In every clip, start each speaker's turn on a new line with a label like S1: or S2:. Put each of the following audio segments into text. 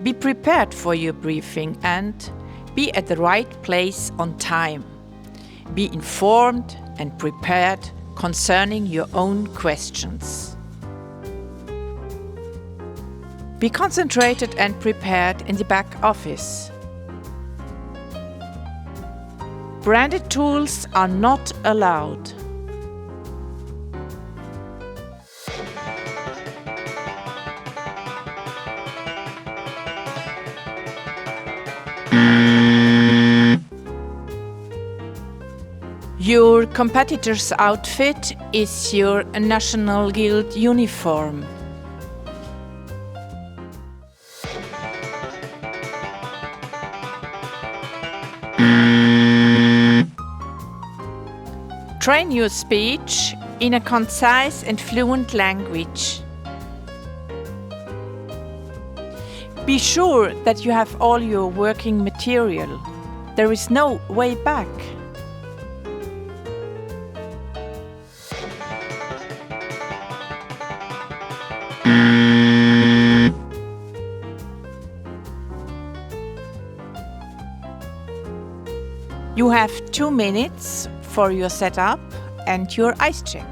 S1: Be prepared for your briefing and be at the right place on time. Be informed and prepared concerning your own questions. Be concentrated and prepared in the back office. Branded tools are not allowed. Your competitor's outfit is your National Guild uniform. Train your speech in a concise and fluent language. Be sure that you have all your working material. There is no way back. You have 2 minutes for your setup and your ice check.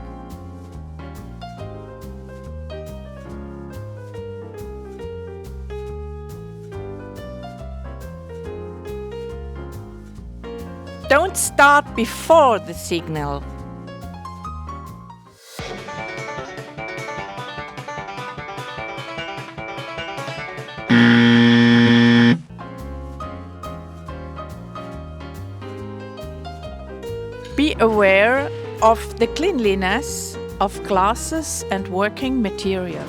S1: Don't start before the signal. Be aware of the cleanliness of glasses and working material.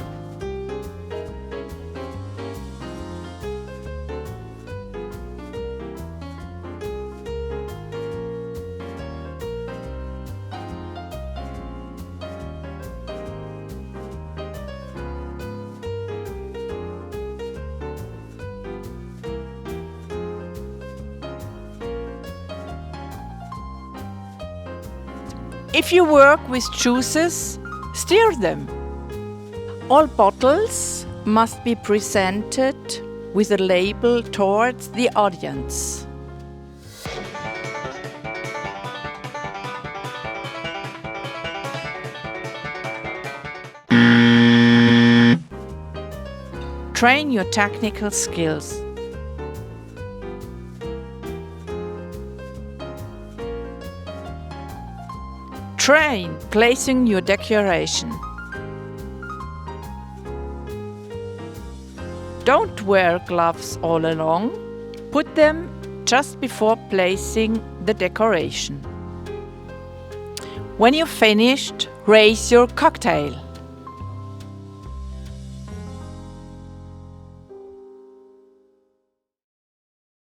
S1: If you work with juices, stir them. All bottles must be presented with a label towards the audience. Train your technical skills. Train placing your decoration. Don't wear gloves all along. Put them just before placing the decoration. When you're finished, raise your cocktail.